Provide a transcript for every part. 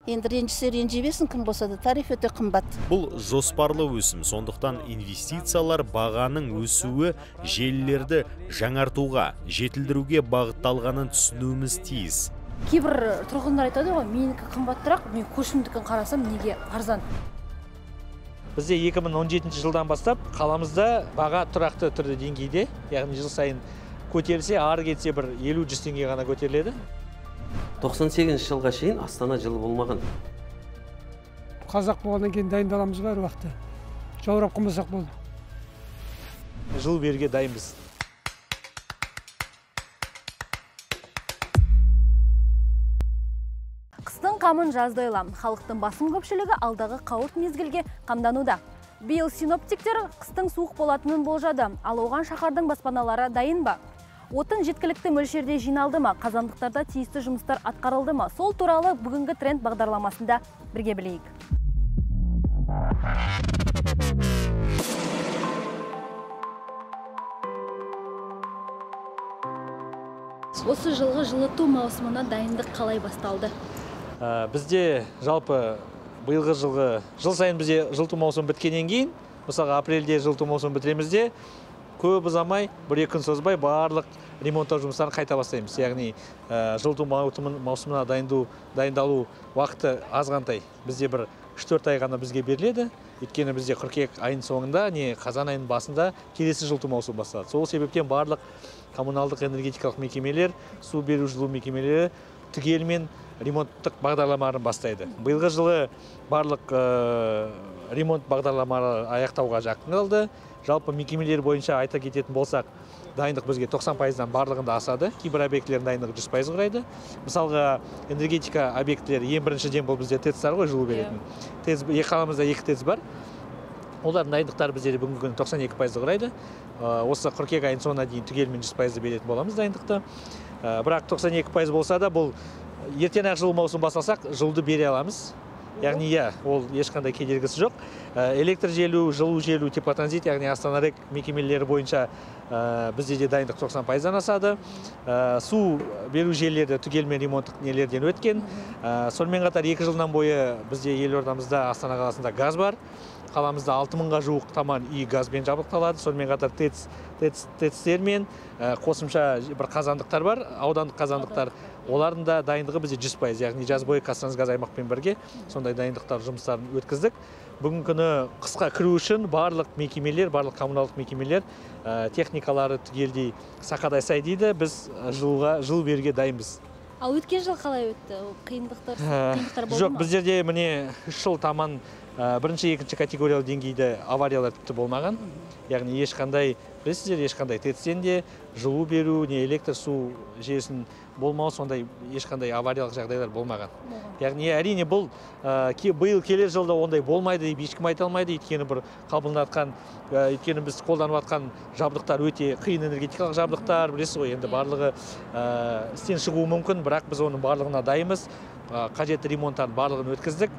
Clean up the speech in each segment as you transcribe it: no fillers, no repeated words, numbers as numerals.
Енді ренжісе ренжібесін, кім болса да тариф өте қымбат. Бұл жоспарлы өсім, сондықтан инвестициялар бағаның өсуі желілерді жаңартуға, жетілдіруге бағытталғанын түсінуіміз тиіс. Кейбір тұрғындар айтады ғой, менікі қымбаттырақ, мен көшімдікін қарасам неге арзан. Бізде 2017 жылдан бастап қаламызда баға тұрақты түрде деңгейде, яғни жыл сайын көтерілсе, ары кетсе бір 50-100 теңге ғана көтеріледі. 98 жылға шейін Астана жылы болмаған. Қазақ болғаннан кейін дайындаламыз ғой әр уақытта. Жаурап қылмасақ болды. Жыл беруге дайынбыз. Қыстың қамын жазда ойлам. Халықтың басым көпшілігі алдағы қауырт мезгілге қамдануда. Биыл синоптиктер қыстың суық болатынын болжады. Ал оған шаһардың баспаналары дайын ба? Отын жеткілікті мөлшерде жиналды ма? Қазандықтарда тиісті жұмыстар атқарылды ма? Сол туралы бүгінгі тренд бағдарламасында бірге білейік. Осы жылғы жылыту маусымына дайындық қалай басталды? Бізде жалпы биылғы жыл сайын бізде жылыту маусымы біткеннен кейін, мысалға апрельде жылыту маусымы бітіреміз де, көп ұзамай, 1-2 күн созбай барлық ремонттау жұмыстарын қайта бастаймыз. Яғни жылыту маусымына дайындалу уақыты азғантай. Бізде бір 3-4 ай ғана бізге беріледі. Өйткені бізде қыркүйек айының соңында, не қазан айының басында келесі жылыту маусымы басталады. Сол себептен барлық коммуналдық энергетикалық мекемелер, су беру жылу мекемелері түгелімен ремонттық бағдарламаларын бастайды. Биылғы жылы барлық ремонт бағдарламалары аяқтауға жақын қалды. Жалпы мекемелер бойынша айта кететін болсақ, дайындық бізге 90%-дан барлығында асады. Кейбір объектілердің дайындығы 100% құрайды. Мысалға, энергетика объектілері ең біріншіден бұл бізде ТЭЦ-тар ғой, жылу беретін. Қаламызда 2 ТЭЦ бар. Олардың дайындықтары бізде бүгінгі күні 92% құрайды. Осы қыркүйек айының соңына дейін түгелімен 100% беретін боламыз дайындықты. Бірақ 92% болса да, бұл ертең-ақ жылу маусымы басталсақ, жылуды бере аламыз. Яғни, ол ешқандай кедергісі жоқ. Электр желу, жылу желу, теплотранзит, яғни Астанарек мекемелері бойынша бізде де дайындық 90%-дан асады. Су беру желілері түгелмен ремонттық нелерден өткен. Сонымен қатар 2 жылдан бойы бізде елордамызда Астана қаласында газ бар. Қаламызда 6000-ға жуық таман үй газбен жабдықталады. Сонымен қатар ТЭЦ-тер мен қосымша бір қазандықтар бар, аудандық қазандықтар. Олардың да дайындығы бізде 100%, яғни жаз бойы Қазтрансгаз аймақпен бірге сондай дайындықтар жұмыстарын өткіздік. Бүгінгі күні қысқа кіру үшін барлық мекемелер, барлық коммуналдық мекемелер техникалары түгелдей сақадай сай дейді. Біз жыл беруге дайынбыз. Ал өткен жыл қалай өтті? Қиындықтар болды ма? Жоқ, біздерде міне 3 жыл таман бірінші, екінші категориялы деңгейде авариялар тіпті болмаған. Яғни ешқандай, білесіздер, ешқандай ТЭЦ-тен де жылу беру, не электр су жүйесін болмау, сондай ешқандай авариялық жағдайлар болмаған. Яғни әрине бұл биыл келер жылда ондай болмайды деп ешкім айта алмайды. Өйткені бір қабылданатын, өйткені біз қолданып жатқан жабдықтар өте қиын энергетикалық жабдықтар, білесіз ғой, енді барлығы істен шығуы мүмкін, бірақ біз оның барлығына дайынбыз. Қажетті ремонттарын барлығын өткіздік.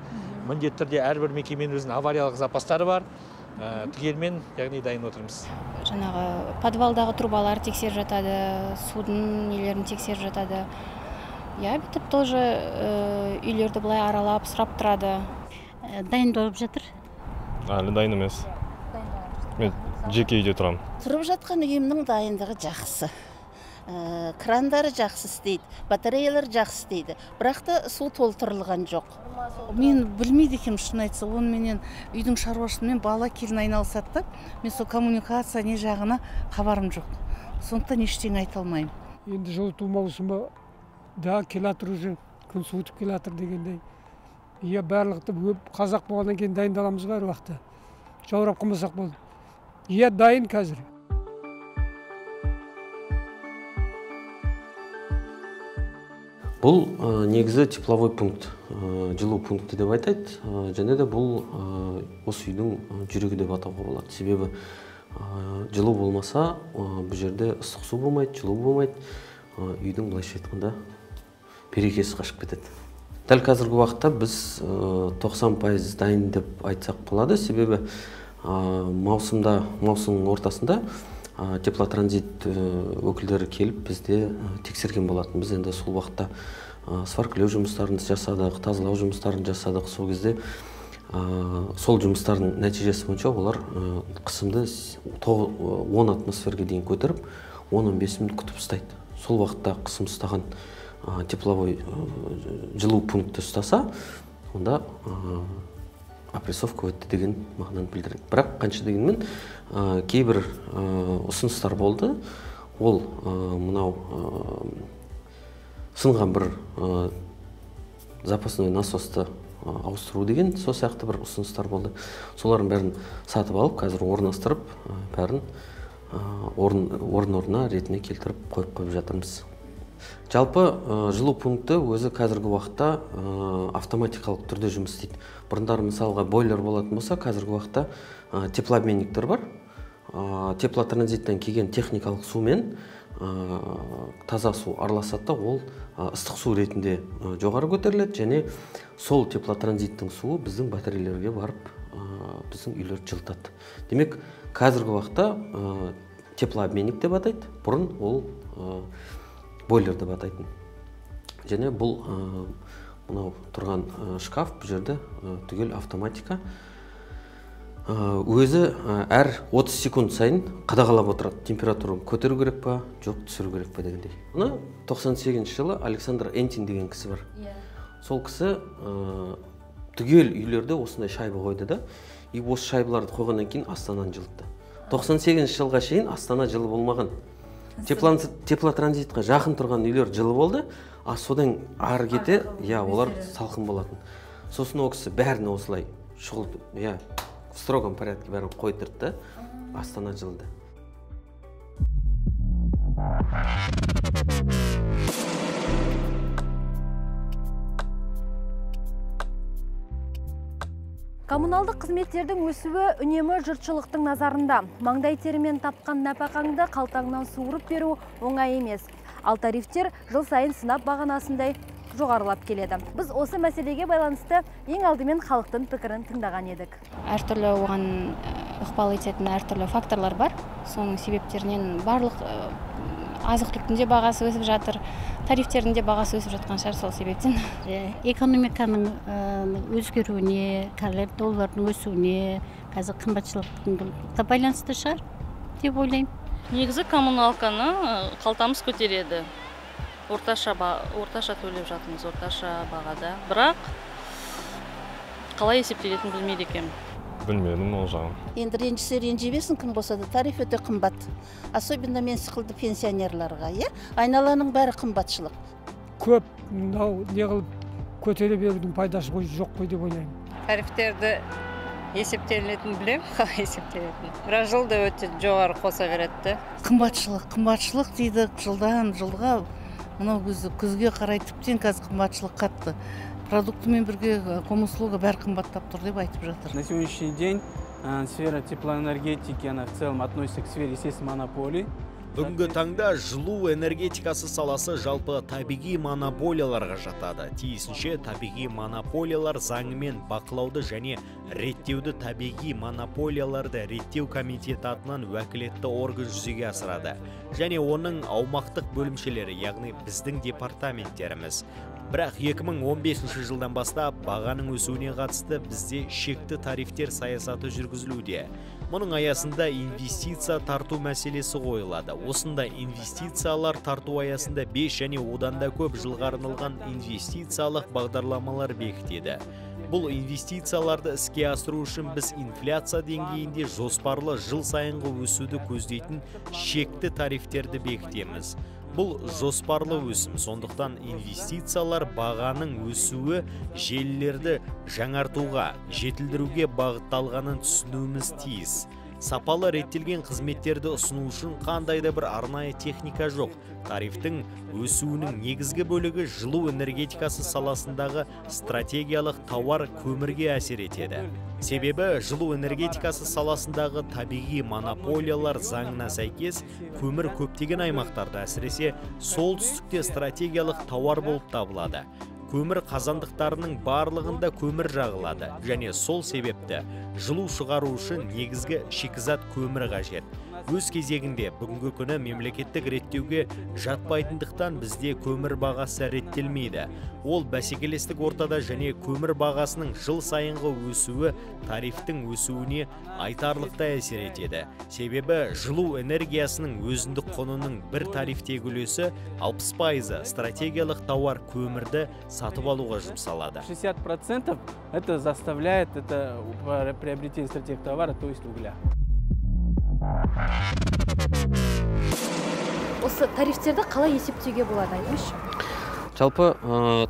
Міндетті түрде әрбір мекеменің өзінің авариялық запастары бар. Түгелмен, яғни дайын отырмыз. Жаңағы подвалдағы трубалар тексеріп жатады, судың нелерін тексеріп жатады. Бүйтіп тоже үйлерді былай аралап, сұрап тұрады. Дайын болып жатыр? Әлі дайын емес. Мен жеке үйде тұрам. Тұрып жатқан үйімнің дайындығы жақсы. Крандары жақсы істейді, батареялар жақсы істейді. Бірақ та су толтырылған жоқ. Мен білмейді екем, шын айтса, оны менен үйдің шаруашылығымен бала келін айналысады. Мен сол коммуникация не жағына хабарым жоқ. Сондықтан ештеңе айта алмаймын. Енді жылыту маусымы да келатыр уже, күн суытып келатыр дегендей. Барлықты қазақ болғаннан кейін дайындаламыз ғой әр уақытта. Жаурап қылмасақ болды. Дайын қазір. Бұл негізі тепловой пункт, жылу пункті деп айтайды. Және де бұл осы үйдің жүрегі деп атауға болады. Себебі жылу болмаса, бұл жерде ыстық су болмайды, жылу болмайды. Үйдің былайша айтқанда берекесі қашып кетеді. Дәл қазіргі уақытта біз 90% дайын деп айтсақ болады. Себебі маусымның ортасында теплотранзит өкілдері келіп бізде тексерген болатын. Біз енді сол уақытта сваркілеу жұмыстарын жасадық, тазалау жұмыстарын жасадық. Сол кезде сол жұмыстардың нәтижесі бойынша олар қысымды 10 атмосферге дейін көтеріп, 10-15 минут күтіп ұстайды. Сол уақытта қысым ұстаған тепловой жылу пункті ұстаса, онда опрессовка өтті деген мағынаны білдіреді. Бірақ қанша дегенмен кейбір ұсыныстар болды. Ол мынау сынған бір запасной насосты ауыстыру деген сол сияқты бір ұсыныстар болды. Солардың бәрін сатып алып, қазір орнастырып, бәрін орнына ретіне келтіріп қойып жатырмыз. Жалпы жылу пункті өзі қазіргі уақытта автоматикалық түрде жұмыс істейді. Бұрындары мысалға бойлер болатын болса, қазіргі уақытта теплообменниктер бар. Теплотранзиттен келген техникалық сумен таза су араласады, ол ыстық су ретінде жоғары көтеріледі, және сол теплотранзиттің суы біздің батарейлерге барып, біздің үйлерді жылытады. Демек, қазіргі уақытта теплообменник деп атайды, бұрын ол бойлер деп атайтын. Және бұл мынау тұрған шкаф бұл жерде түгел автоматика. Өзі әр 30 секунд сайын қадағалап отырады, температураны көтеру керек па, жоқ түсіру керек па дегендей. Мұны 98 жылы Александр Энтин деген кісі бар. Сол кісі түгел үйлерде осындай шайба қойды да, и осы шайбаларды қойғаннан кейін Астананы жылытты. 98 жылға шейін Астана жылы болмаған. Теплотранзитқа жақын тұрған үйлер жылы болды, а содан ары кете, олар салқын болатын. Сосын ол кісі бәріне осылай шұғыл, в строгом порядке бәрін қойдырды, Астана жылды. Коммуналдық қызметтердің өсуі үнемі жұртшылықтың назарында. Маңдай терімен тапқан нәпақаңды қалтаңнан суырып беру оңай емес. Ал тарифтер жыл сайын сынап бағанасындай жоғарылап келеді. Біз осы мәселеге байланысты ең алдымен халықтың пікірін тыңдаған едік. Әртүрлі оған ықпал ететін әртүрлі факторлар бар. Соның себептерінен барлық азық-түліктің де бағасы өсіп жатыр, тарифтердің де бағасы өсіп жатқан шығар сол себептен. Экономиканың өзгеруіне, доллардың өсуіне, қазір қымбатшылыққа байланысты шығар деп ойлаймын. Негізі коммуналканы қалтамыз көтереді. Орташа төлеп жатырмыз, орташа бағада. Бірақ қалай есептелетінін білмейді екенмін. Білмедім ол жағын. Енді ренжісе ренжібесін, кім болса да тариф өте қымбат. Особенно мен сықылды пенсионерларға, айналаның бәрі қымбатшылық. Көп мынау не қылып көтере берудің пайдасы жоқ қой деп ойлаймын. Тарифтерді есептелінетін білем, қалай есептелетін. Бірақ жылда өте жоғары қоса береді. Қымбатшылық дейді, жылдан жылға мынау күзге қарай тіптен қазір қымбатшылық қатты. Продуктымен бірге комуслуга бәрі қымбаттап тұр деп айтып жатыр. На сегодняшний день сфера теплоэнергетики, она в целом относится к сфере естественной монополии. Бүгінгі таңда жылу энергетикасы саласы жалпы табиғи монополияларға жатады. Тиісінше табиғи монополиялар заңымен бақылауды және реттеуді табиғи монополияларды реттеу комитеті атынан уәкілетті орган жүзеге асырады. Және оның аумақтық бөлімшелері, яғни біздің департаменттеріміз. Бірақ 2015 жылдан бастап бағаның өсуіне қатысты бізде шекті тарифтер саясаты жүргізілуде. Мұның аясында инвестиция тарту мәселесі қойылады. Осында инвестициялар тарту аясында 5 және одан да көп жылға арналған инвестициялық бағдарламалар бекітеді. Бұл инвестицияларды іске асыру үшін біз инфляция деңгейінде жоспарлы жыл сайынғы өсуді көздейтін шекті тарифтерді бекітеміз. Бұл жоспарлы өсім, сондықтан инвестициялар бағаның өсуі желілерді жаңартуға, жетілдіруге бағытталғанын түсінуіміз тиіс. Сапалы реттелген қызметтерді ұсыну үшін қандай да бір арнайы техника жоқ. Тарифтің өсуінің негізгі бөлігі жылу энергетикасы саласындағы стратегиялық тауар көмірге әсер етеді. Себебі жылу энергетикасы саласындағы табиғи монополиялар заңына сәйкес көмір көптеген аймақтарда, әсіресе солтүстікте стратегиялық тауар болып табылады. Көмір қазандықтарының барлығында көмір жағылады, және сол себепті жылу шығару үшін негізгі шикізат көмір қажет. Өз кезегінде бүгінгі күні мемлекеттік реттеуге жатпайтындықтан бізде көмір бағасы реттелмейді. Ол бәсекелестік ортада және көмір бағасының жыл сайынғы өсуі тарифтің өсуіне айтарлықтай әсер етеді. Себебі жылу энергиясының өзіндік құнының бір тарифтегі үлесі 60% стратегиялық тауар көмірді сатып алуға жұмсалады. 60% это заставляет приобретение стратегиялық товара, то есть угля. Осы тарифтерді қалай есептеуге болады, айтыңызшы? Жалпы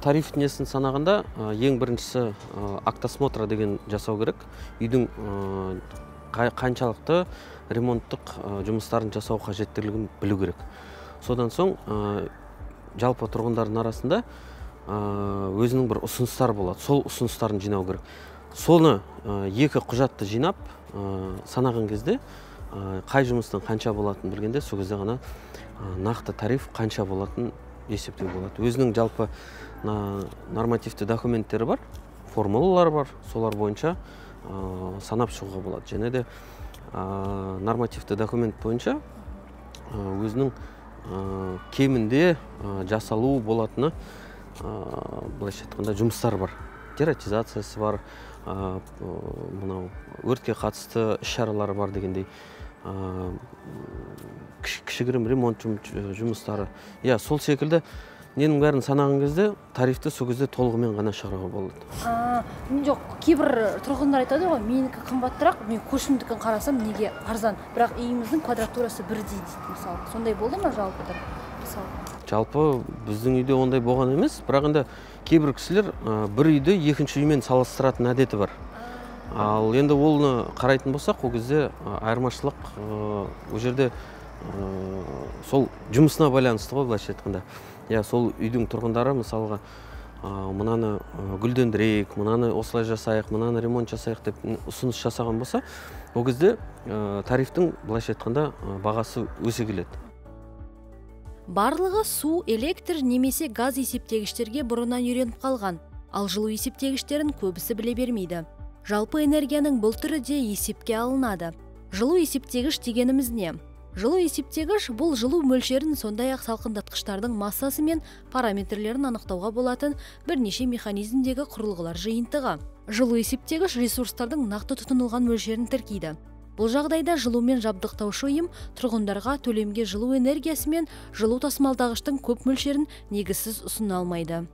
тариф несін санағанда ең біріншісі актосмотра деген жасау керек. Үйдің қаншалықты ремонттық жұмыстарын жасау қажеттілігін білу керек. Содан соң жалпы тұрғындардың арасында өзінің бір ұсыныстар болады. Сол ұсыныстарын жинау керек. Соны екі құжатты жинап санаған кезде қай жұмыстың қанша болатынын білгенде, сол кезде ғана нақты тариф қанша болатынын есептеу болады. Өзінің жалпы нормативті документтері бар, формулалар бар, солар бойынша санап шығуға болады. Және де нормативті документ бойынша өзінің кемінде жасалу болатыны былайша айтқанда жұмыстар бар. Дератизациясы бар, өртке қатысты іс-шаралары бар дегендей, кішігірім ремонт жұмыстары. Сол секілді ненің бәрін санаған кезде тарифті сол кезде толығымен ғана шығаруға болады. Жоқ, кейбір тұрғындар айтады ғой, менікі қымбаттырақ, мен көршімдікін қарасам неге арзан, бірақ үйіміздің квадратурасы бірдей дейді, мысалы. Сондай болды ма жалпы? Жалпы біздің үйде ондай болған емес, бірақ енді кейбір кісілер бір үйді екінші үймен салыстыратын әдеті бар. Ал енді олны қарайтын болсақ, ол кезде айырмашылық ол жерде сол жұмысына байланысты ғой, былайша айтқанда. Сол үйдің тұрғындары мысалға мынаны гүлдендірейік, мынаны осылай жасайық, мынаны ремонт жасайық деп ұсыныс жасаған болса, ол кезде тарифтің былайша айтқанда бағасы өсе келеді. Барлығы су, электр немесе газ есептегіштерге бұрыннан үйреніп қалған, ал жылу есептегіштерін көбісі біле бермейді. Жалпы энергияның бұл түрі де есепке алынады. Жылу есептегіш дегеніміз не? Жылу есептегіш бұл жылу мөлшерін, сондай-ақ салқындатқыштардың массасы мен параметрлерін анықтауға болатын бірнеше механизмдегі құрылғылар жиынтығы. Жылу есептегіш ресурстардың нақты тұтынылған мөлшерін тіркейді. Бұл жағдайда жылумен жабдықтаушы ұйым тұрғындарға төлемге жылу энергиясы мен жылу тасымалдағыштың көп мөлшерін негізсіз ұсына алмайды.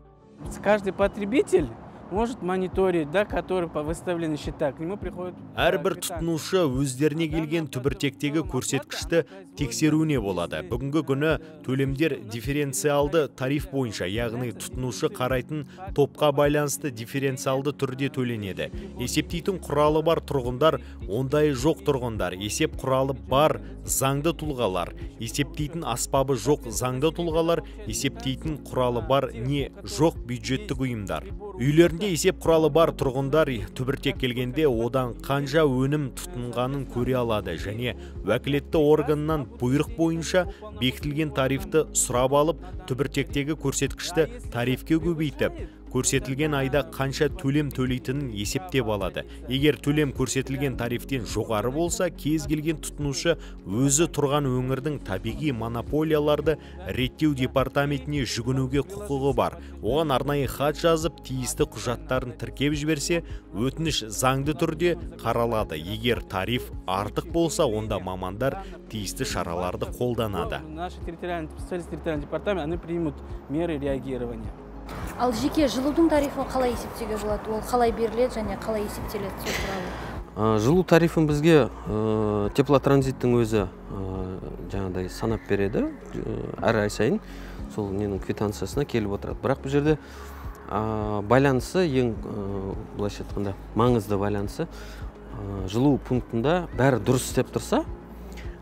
Каждый потребитель может мониторить, который по выставленным счетам к нему приходит. Әрбір тұтынушы өздеріне келген түбіртектегі көрсеткішті тексеруіне болады. Бүгінгі күні төлемдер дифференциалды тариф бойынша, яғни тұтынушы қарайтын топқа байланысты дифференциалды түрде төленеді. Есептейтін құралы бар тұрғындар, ондай жоқ тұрғындар, есеп құралы бар заңды тұлғалар, есептейтін аспабы жоқ заңды тұлғалар, есептейтін құралы бар не жоқ бюджеттік ұйымдар. Үйлерінде есеп құралы бар тұрғындар түбіртек келгенде одан қанша өнім тұтынғанын көре алады және уәкілетті органнан бұйрық бойынша бекітілген тарифті сұрап алып, түбіртектегі көрсеткішті тарифке көбейтіп, көрсетілген айда қанша төлем төлейтінін есептеп алады. Егер төлем көрсетілген тарифтен жоғары болса, кез келген тұтынушы өзі тұрған өңірдің табиғи монополияларды реттеу департаментіне жүгінуге құқығы бар. Оған арнайы хат жазып, тиісті құжаттарын тіркеп жіберсе, өтініш заңды түрде қаралады. Егер тариф артық болса, онда мамандар тиісті шараларды қолданады. Наши территориальный департамент, они примут меры реагирования. Ал жеке жылудың тарифі қалай есептеуге болады? Ол қалай беріледі және қалай есептеледі сол туралы? Жылу тарифін бізге теплотранзиттің өзі жаңағыдай санап береді. Әр ай сайын сол ненің квитанциясына келіп отырады. Бірақ бұл жерде байланысы ең былайша айтқанда маңызды байланысы жылу пунктында бәрі дұрыс істеп тұрса,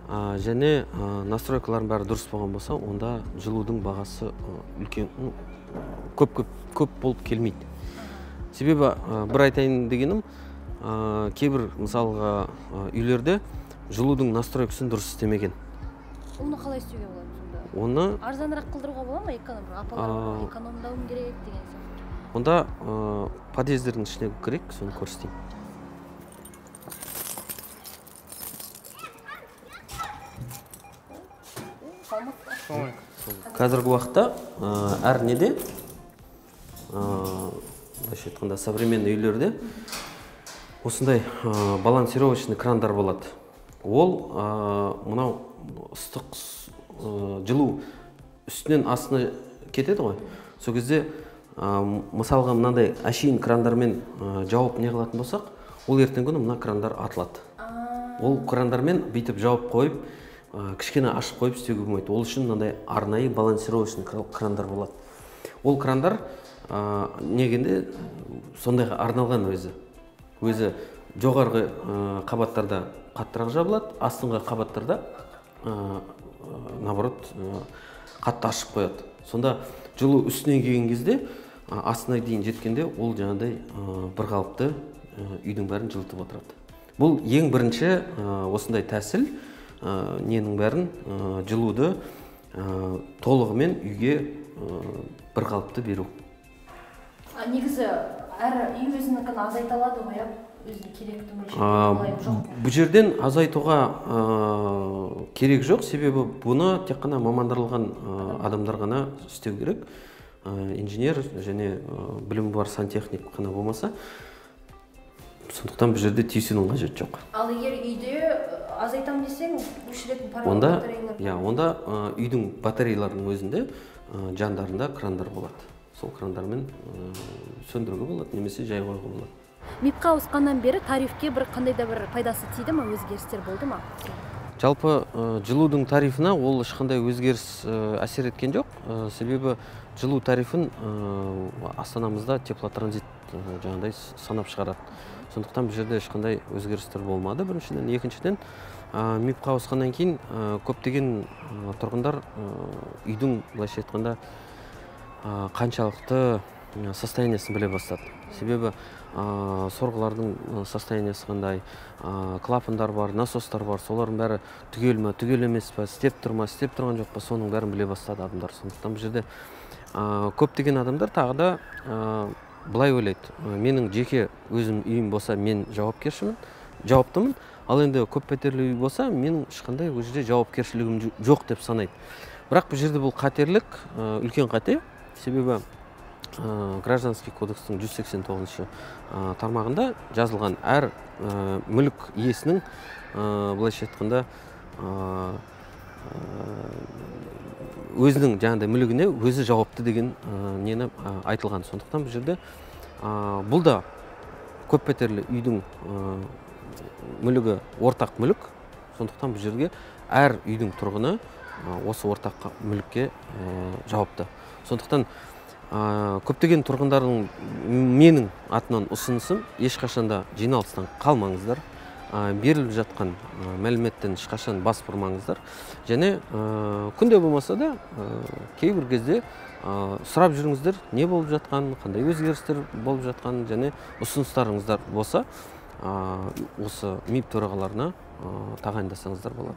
және настройкалардың бәрі дұрыс болған болса, онда жылудың бағасы үлкен көп болып келмейді. Себебі бір айтайын дегенім, кейбір мысалға үйлерде жылудың настройкасын дұрыс істемеген. Оны қалай істеуге болады сонда? Оны арзанырақ қылдыруға бола ма? Апаларға экономдауым керек деген сияқты. Онда подъездердің ішіне кірейік, соны көрсетейін. Қазіргі уақытта әр неде, былайша айтқанда современный үйлерде осындай балансировочный крандар болады. Ол мынау ыстық жылу үстінен астына кетеді ғой. Сол кезде мысалға мынандай әшейін крандармен жауып не қылатын болсақ, ол ертеңгі күні мына крандар атылады. Ол крандармен бүйтіп жауып қойып, кішкене ашып қойып істеуге болмайды. Ол үшін мынандай арнайы балансировочный крандар болады. Ол крандар негенде сондайға арналған өзі жоғарғы қабаттарда қаттырақ жабылады, астыңғы қабаттарда наоборот қатты ашып қояды. Сонда жылу үстінен келген кезде астына дейін жеткенде ол жаңағыдай бір қалыпты үйдің бәрін жылытып отырады. Бұл ең бірінші осындай тәсіл ненің бәрін жылуды толығымен үйге бір қалыпты беру. Негізі әр үй өзінікін азайта алады ғой, өзіне керекті мөлшерде? Бұл жерден азайтуға керек жоқ, себебі бұны тек қана мамандырылған адамдар ғана істеу керек. Инженер және білімі бар сантехник қана болмаса, сондықтан бұл жерде түйсінудің қажеті жоқ. Ал егер үйде азайтам десең, өшіретін батареялар? Онда үйдің батареяларының өзінде жандарында крандар болады. Сол крандармен сөндіруге болады, немесе жай қоюға болады. МИП-қа ауысқаннан бері тарифке бір қандай да бір пайдасы тиді ма, өзгерістер болды ма? Жалпы жылудың тарифына ол ешқандай өзгеріс әсер еткен жоқ. Себебі жылу тарифін Астанамызда теплотранзит жаңағыдай санап шығарады. Сондықтан бұл жерде ешқандай өзгерістер болмады. Біріншіден, екіншіден, МИП-қа ауысқаннан кейін көптеген тұрғындар үйдің, былайша айтқанда, қаншалықты состояниясын біле бастады. Себебі сорғылардың состояниясы қандай, клапандар бар, насостар бар, солардың бәрі түгел ме, түгел емес пе, істеп тұр ма, істеп тұрған жоқ па, соның бәрін біле бастады адамдар. Сондықтан бұл жерде көптеген адамдар тағы да былай ойлайды: менің жеке өзім үйім болса, мен жауаптымын, ал енді көп пәтерлі үй болса, менің ешқандай ол жерде жауапкершілігім жоқ деп санайды. Бірақ бұл жерде бұл қатерлік, үлкен қате. Себебі Гражданский кодекстің 189 тармағында жазылған әр мүлік иесінің, былайша айтқанда, өзінің жаңағыдай мүлігіне өзі жауапты деген нені айтылған. Сондықтан бұл жерде бұл да көп пәтерлі үйдің мүлігі ортақ мүлік. Сондықтан бұл жерге әр үйдің тұрғыны осы ортақ мүлікке жауапты. Сондықтан көптеген тұрғындардың менің атынан ұсынысым: ешқашанда жиналыстан қалмаңыздар, беріліп жатқан мәліметтен ешқашан бас бұрмаңыздар. Және күнде болмаса да кейбір кезде сұрап жүріңіздер, не болып жатқан, қандай өзгерістер болып жатқан, және ұсыныстарыңыздар болса, осы МИП төрағаларына тағайындасаңыздар болады.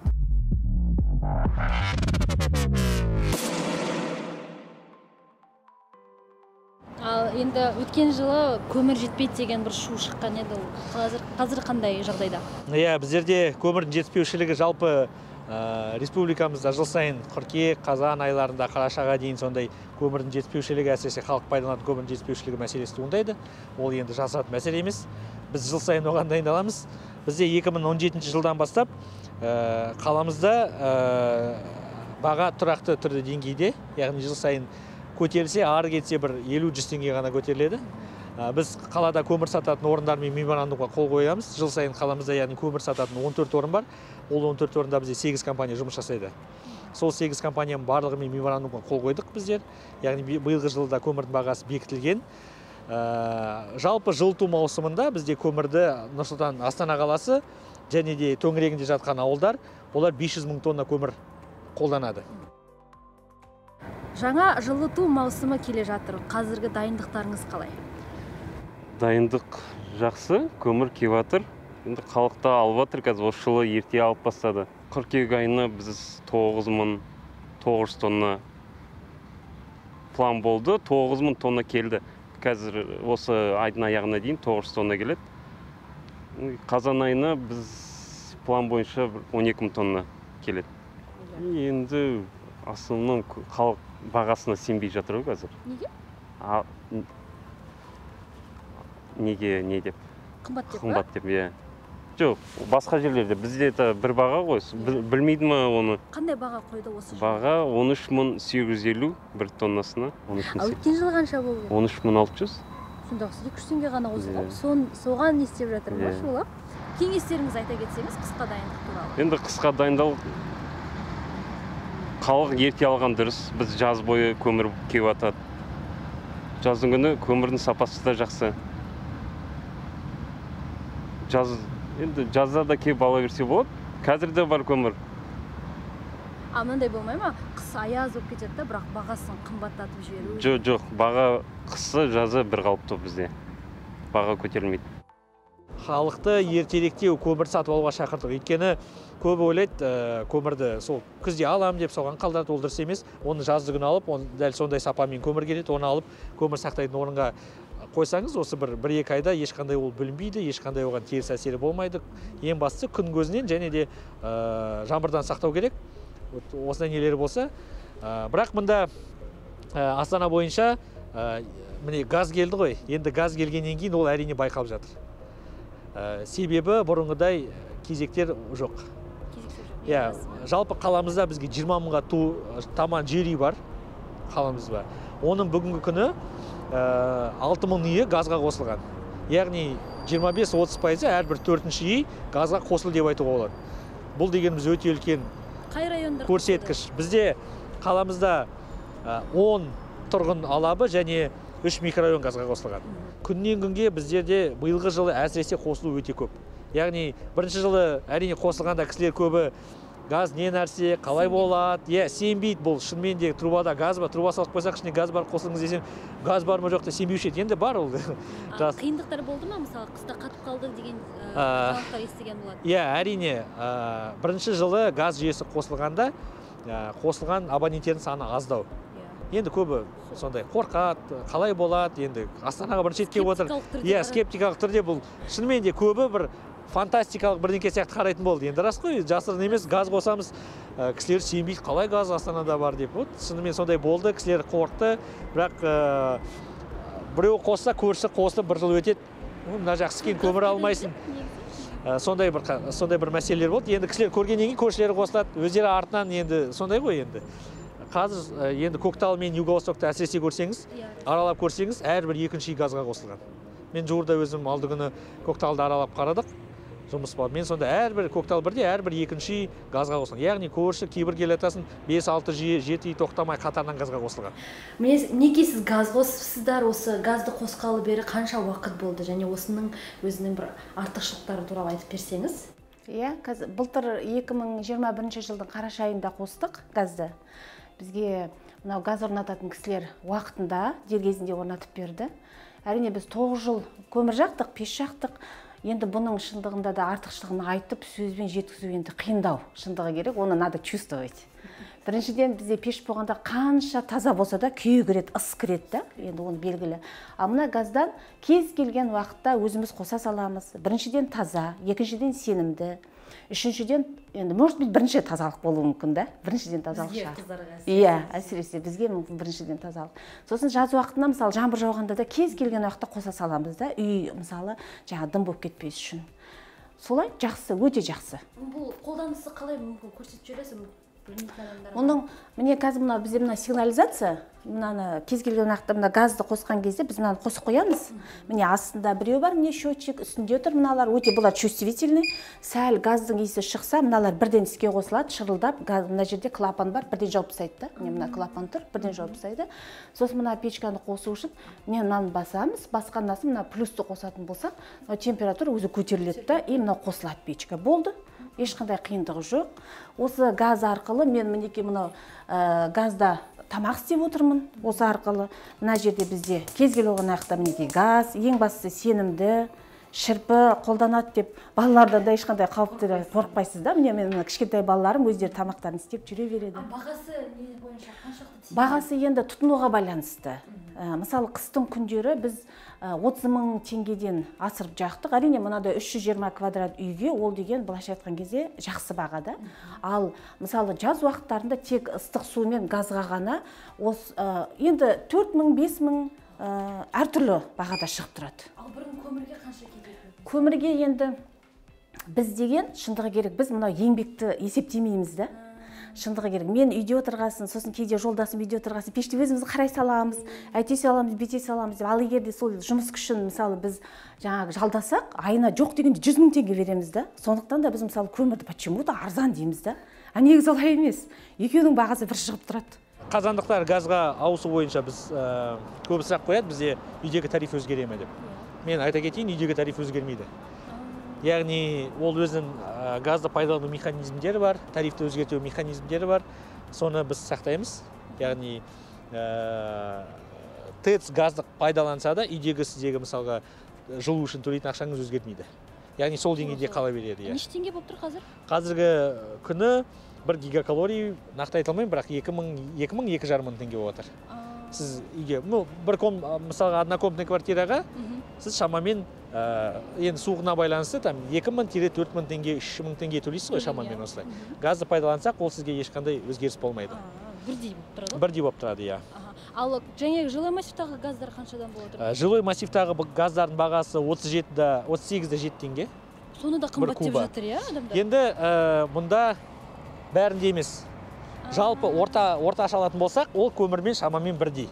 Ал енді өткен жылы көмір жетпейді деген бір шу шыққан еді. Қазір қандай жағдайда? Біздерде көмірдің жетіспеушілігі жалпы республикамызда жыл сайын қыркүйек, қазан айларында қарашаға дейін сондай көмірдің жетіспеушілігі, әсіресе халық пайдаланатын көмірдің жетіспеушілігі мәселесі туындайды. Ол енді жасыратын мәселе емес. Біз жыл сайын оған дайындаламыз. Бізде 2017 жылдан бастап қаламызда баға тұрақты түрде деңгейде, яғни жыл сайын көтерілсе, ары кетсе бір 50-100 теңге ғана көтеріледі. Біз қалада көмір сататын орындармен меморандумға қол қоямыз. Жыл сайын қаламызда яғни көмір сататын 14 орын бар. Ол 14 орында бізде 8 компания жұмыс жасайды. Сол 8 компанияның барлығымен меморандумға қол қойдық біздер. Яғни биылғы жылда көмірдің бағасы бекітілген. Жалпы жылыту маусымында бізде көмірді Нұрсұлтан, Астана қаласы және де төңірегінде жатқан ауылдар, олар 500 мың тонна көмір қолданады. Жаңа жылыту маусымы келе жатыр. Қазіргі дайындықтарыңыз қалай? Дайындық жақсы, көмір келіп жатыр. Енді халықта алып жатыр, қазір осы жылы ерте алып бастады. Қыркүйек айына біз 9900 тонна план болды, 9000 тонна келді. Қазір осы айдың аяғына дейін 900 тонна келеді. Қазан айына біз план бойынша 12000 тонна келеді. Енді Основном халық бағасына сенбей жатыр ғой қазір. Неге? Неге, не деп? Қымбат деп, Қымбат деп, иә. Жоқ, басқа жерлерде бізде бір баға ғой, білмейді ма оны? Қандай баға қойды осы? Баға 13.850 бір тоннасына. Өткен жылы қанша болды? 13.600. Сонда 200 теңге ғана қосылып, соған не істеп жатыр ма шулап? Кеңестеріңіз айта кетсеңіз қысқа дайындық туралы. Енді қысқа дайындау халық ерте алған дұрыс. Біз жаз бойы көмір кеп атады. Жаздың күні көмірдің сапасы да жақсы. Енді жазда да кеп ала берсе болады. Қазір де бар көмір. Мынандай болмай ма? Қыс аяз болып кетеді, бірақ бағасын қымбаттатып жіберу. Жоқ, баға қысы жазы бір қалыпты бізде. Баға көтерілмейді. Халықты ертеректеу көмір сатып алуға шақырдық. Өйткені көбі ойлайды, көмірді сол күзде алам деп соған қалдырады, ол дұрыс емес. Оны жазды күні алып, дәл сондай сапамен көмір келеді, оны алып көмір сақтайтын орынға қойсаңыз, осы бір-екі айда ешқандай ол бүлінбейді, ешқандай оған теріс әсері болмайды. Ең бастысы күн көзінен және де жаңбырдан сақтау керек. Осындай нелері болса. Бірақ мұнда Астана бойынша міне газ келді ғой. Енді газ келгеннен кейін ол әрине байқалып жатыр. Себебі бұрынғыдай кезектер жоқ. Жалпы қаламызда бізге 20 мыңға таман жер үй бар қаламызда. Оның бүгінгі күні 6 мың үйі газға қосылған. Яғни 25-30% әрбір 4-ші үй газға қосылды деп айтуға болады. Бұл дегеніміз өте үлкен көрсеткіш. Бізде қаламызда 10 тұрғын алабы және 3 микрорайон газға қосылған. Күннен күнге біздерде биылғы жылы әсіресе қосылу өте көп. Яғни бірінші жылы әрине қосылғанда кісілер көбі газ не нәрсе, қалай болады, сенбейді, бұл шынымен де трубада газ бар, труба салып қойсақ ішіне газ бар, қосылыңыз десем, газ бар ма жоқ та сенбеуші еді. Енді бар ол. Қиындықтар болды ма, мысалы, қыста қатып қалды деген жаңалықтар естіген болады? Әрине, бірінші жылы газ жүйесі қосылғанда, қосылған абоненттердің саны аздау. Енді көбі сондай қорқады, қалай болады, енді Астанаға бірінші рет келіп отыр. Скептикалық түрде бұл шынымен де көбі бір фантастикалық бірдеңке сияқты қарайтын болды. Енді рас қой, жасырын емес, газ қосамыз, кісілер сенбейді, қалай газ Астанада бар деп. Шынымен сондай болды, кісілер қорқты, бірақ біреу қосса, көршісі қосылып бір жыл өтеді. Мына жақсы кен көмір алмайсың. Сондай бір мәселелер болды. Енді кісілер көргеннен кейін көршілері қосылады, өздері артынан енді сондай ғой енді. Қазір енді Көктал мен Юго-Востокты әсіресе көрсеңіз, аралап көрсеңіз, әрбір екінші үй газға қосылған. Мен жуырда өзім алды күні Көкталды аралап қарадық, жұмыс бар. Мен сонда әрбір Көктал бірде әрбір екінші үй газға қосылған. Яғни көрші кейбір келетасын 5-6 жүйе 7 үй тоқтамай қатарынан газға қосылған. Неге сіз газ қосыпсыздар, осы газды қосқалы бері қанша уақыт болды және осының өзінің бір артықшылықтары туралы айтып берсеңіз? Былтыр 2021 жылдың қараша айында қостық газды. Бізге мынау газ орнататын кісілер уақытында, дер кезінде орнатып берді. Әрине біз 9 жыл көмір жақтық, пеш жақтық. Енді бұның шындығында да артықшылығын айтып, сөзбен жеткізу енді қиындау. Шындығы керек, оны надо чувствовать. Біріншіден бізде пеш болғанда қанша таза болса да күйе кіреді, ыс кіреді, енді оны белгілі. Ал мына газдан кез келген уақытта өзіміз қоса саламыз. Біріншіден таза, екіншіден сенімді. Үшіншіден, енді, может быть, бірінші тазалық болуы мүмкін, да? Біріншіден тазалық шығар. Әсіресе бізге біріншіден тазалық. Сосын жаз уақытында, мысалы, жаңбыр жауғанда да кез келген уақытта қоса саламыз да, үй, мысалы, жаңа дым болып кетпес үшін. Солай жақсы, өте жақсы. Бұл қолданысы қалай мүмкін көрсетіп жүресің? Оның, міне қазір мына бізде мына сигнализация, мынаны кез келген уақытта мына газды қосқан кезде біз мынаны қосып қоямыз. Міне астында біреу бар, міне счетчик, үстінде тұр мыналар, өте бұлар чувствительный. Сәл газдың иісі шықса, мыналар бірден іске қосылады, шырылдап, мына жерде клапан бар, бірден жауып тастайды да. Міне мына клапан тұр, бірден жауып тастайды. Сосын мына печканы қосу үшін, міне мынаны басамыз, басқаннан соң мына плюсты қосатын болсақ, температура өзі көтеріледі да, и мына қосылады печка. Болды. Ешқандай қиындығы жоқ. Осы газ арқылы мен мінеке мынау газда тамақ істеп отырмын. Осы арқылы мына жерде бізде кез келген уақытта мінеке газ, ең бастысы сенімді, шірпі қолданады деп балалардан да ешқандай қауіптен қорықпайсыз да. Міне мен кішкентай балаларым өздері тамақтарын істеп жүре береді. Бағасы не бойынша қаншақты? Бағасы енді тұтынуға байланысты. Мысалы қыстың күндері біз 30 мың теңгеден асырып жақтық. Әрине мынада 320 квадрат үйге ол деген былайша айтқан кезде жақсы бағада. Ал мысалы жаз уақыттарында тек ыстық су мен газға ғана енді 4 мың, 5 мың әртүрлі бағада шығып тұрады. Ал бұрын көмірге қанша кетеді? Көмірге енді біз деген шындығы керек, біз мынау еңбекті есептемейміз да. Шындығы керек. Мен үйде отырғасын, сосын кейде жолдасым үйде отырғасын, пешті өзіміз қарай саламыз, әйте саламыз, бете саламыз деп. Ал егерде сол жұмыс күшін мысалы біз жаңағы жалдасақ, айына жоқ дегенде 100 мың теңге береміз да. Сондықтан да біз мысалы көмірді почему-то арзан дейміз да. А негізі олай емес. Екеуінің бағасы бір шығып тұрады. Қазандықтар газға ауысу бойынша біз көп сұрақ қояды, бізде үйдегі тариф өзгере ме деп. Мен айта кетейін, үйдегі тариф өзгермейді. Яғни ол өзінің газды пайдалану механизмдері бар, тарифті өзгерту механизмдері бар. Соны біз сақтаймыз. Яғни ТЭЦ газды пайдаланса да, үйдегі сіздегі мысалға жылу үшін төлейтін ақшаңыз өзгермейді. Яғни сол деңгейде қала береді. Неше теңге болып тұр қазір? Қазіргі күні 1 гигакалорий нақты айта алмаймын, бірақ 2-2,5 мың теңге болып жатыр. Сіз үйге, мысалға однокомнатный квартираға сіз шамамен енді суығына байланысты 2-4 мың теңге, 3 мың теңге төлейсіз ғой шамамен осылай. Газды пайдалансақ, ол сізге ешқандай өзгеріс болмайды. Бірдей болып тұрады? Бірдей болып тұрады, иә. Ал жаңағы жилой массивтағы газдар қаншадан болып тұр? Жилой массивтағы газдардың бағасы 38-7 теңге. Соны да қымбат деп жатыр, иә, адамдар? Енді мұнда бәрінде емес. Жалпы орташа алатын болсақ, ол көмірмен шамамен бірдей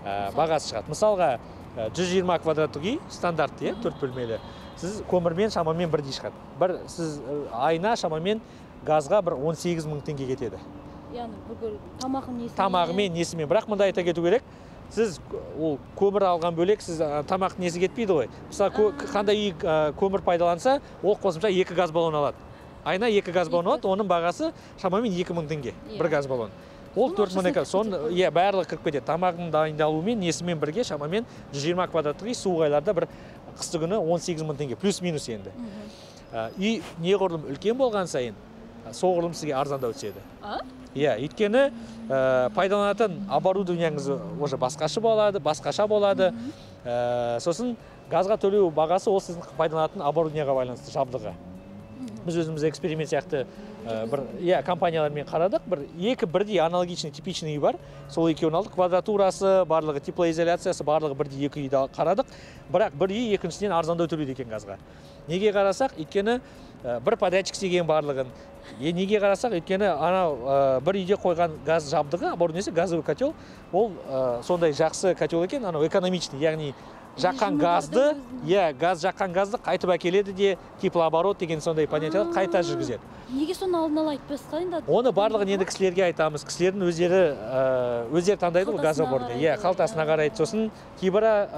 бағасы шығады. Мысалға 120 квадраттық үй стандарт, 4 бөлмелі. Сіз көмірмен шамамен бірдей шығады. Сіз айына шамамен газға 18 мың теңге кетеді. Яғни бүкіл тамағын несімен? Тамағымен, несімен. Бірақ мұнда айта кету керек, сіз ол көмір алған бөлек, сіз тамақ несі кетпейді ғой. Мысалы, қандай үй көмір пайдаланса, ол қосымша 2 газ баллон алады. Айына 2 газ баллон алады, оның бағасы шамамен 2 мың теңге, 1 газ баллон. Ол 4 мың теңге. Соны барлығы кіріп кетеді. Тамағының дайындалуымен несімен бірге шамамен 120 квадраттық үй суық айларда бір қысты күні 18 мың теңге, плюс-минус енді. Үй неғұрлым үлкен болған сайын, соғұрлым сізге арзандау түседі. Өйткені пайдаланатын оборудованияңыз уже басқаша болады. Сосын газға төлеу бағасы ол сіздің пайдаланатын оборудованияға байланысты, жабдығы. Біз өзіміз эксперимент сияқты компаниялармен қарадық. Бірдей аналогичный, типичный үй бар. Сол екеуін алдық. Квадратурасы, барлығы теплоизоляциясы, барлығы бірдей екі үйді қарадық. Бірақ бір үй екіншіден арзандау төлейді екен газға. Неге қарасақ, өйткені бір подрядчик істеген барлығын. Неге қарасақ, өйткені бір үйде қойған газ жабдығы, оборудованиясы, газовый котел, ол сондай жақсы котел екен, экономичный, яғни жаққан газды, газ жаққан газды қайтып әкеледі де, теплооборот деген сондай понятиялар қайта жүргізеді. Неге соны алдын ала айтпасқа енді? Оны барлығын енді кісілерге айтамыз. Кісілердің өздері таңдайды ғой газоборды. Қалтасына қарайды. Сосын кейбірі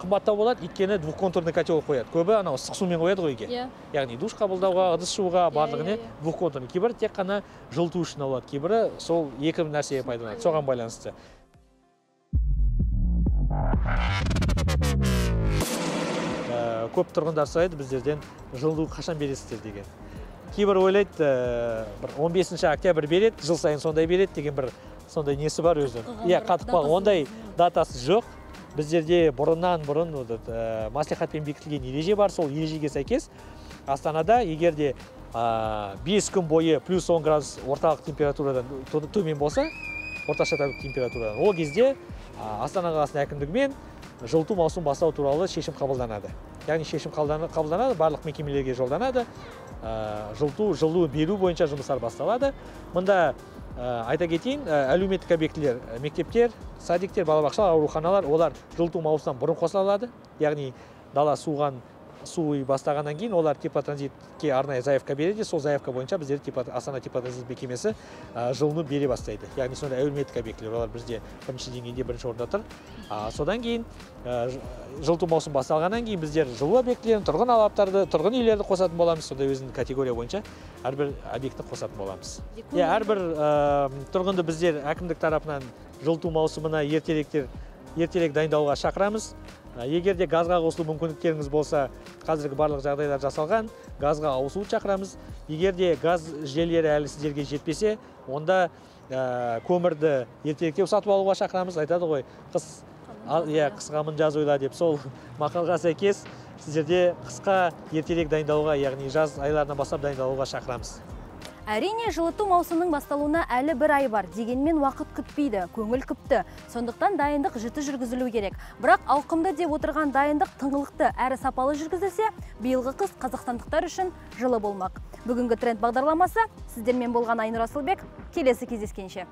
қымбаттау болады, өйткені двухконтурный котел қояды. Көбі ыстық сумен қояды ғой үйге. Яғни душ қабылдауға, ыдыс жууға барлығын двухконтурный. Кейбірі тек қана жылыту үшін алады. Кейбірі сол екі нәрсеге пайдаланады. Соған байланысты. Көп тұрғындар сұрайды біздерден жылу қашан бересіздер деген. Кейбір ойлайды, 15 октябрь береді, жыл сайын сондай береді деген бір сондай несі бар өзі. Қатықпағы, ондай датасы жоқ. Біздерде бұрын маслихатпен бекітілген ереже бар, сол ережеге сәйкес Астанада егерде 5 күн бойы плюс 10 градус орталық температурадан төмен болса, орташа температурадан, ол кезде Астана қаласының әкімдігімен жылыту маусым бастау туралы шешім қабылданады. Яғни шешім қабылданады, барлық мекемелерге жолданады, жылу беру бойынша жұмыстар басталады. Мұнда айта кетейін, әлеуметтік объектілер, мектептер, садиктер, балабақшалар, ауруханалар, олар жылыту маусымнан бұрын қосылады. Яғни дала суы бастағаннан кейін олар теплотранзитке арнайы заявка береді. Сол заявка бойынша біздер Астана теплотранзит мекемесі жылыны бере бастайды. Яғни сонда әлеуметтік объектілер, олар бізде бірінші деңгейде бірінші орында тұр. Содан кейін жылыту маусым басталғаннан кейін біздер жылу объектілерін, тұрғын алаптарды, тұрғын үйлерді қосатын боламыз. Сонда өзінің категория бойынша әрбір объектті қосатын боламыз. Әрбір тұрғынды біздер әкімдік тарапынан жылыту маусымына ертерек дайындауға шақырамыз. Егерде газға қосылу мүмкіндіктеріңіз болса, қазіргі барлық жағдайлар жасалған, газға ауысуды шақырамыз. Егерде газ желілері әлі сіздерге жетпесе, онда көмірді ертеректе сатып алуға шақырамыз. Айтады ғой, қыс қысқа жаз ойла деп. Сол мақалға сәйкес сіздерде қысқа ертерек дайындауға, яғни жаз айларынан бастап дайындалуға шақырамыз. Әрине, жылыту маусымының басталуына әлі бір ай бар, дегенмен уақыт күтпейді, көңіл күпті. Сондықтан дайындық жіті жүргізілу керек. Бірақ ауқымды деп отырған дайындық тыңғылықты әрі сапалы жүргізілсе, биылғы қыс қазақстандықтар үшін жылы болмақ. Бүгінгі тренд бағдарламасы сіздермен болған Айнұр Асылбек. Келесі кездескенше.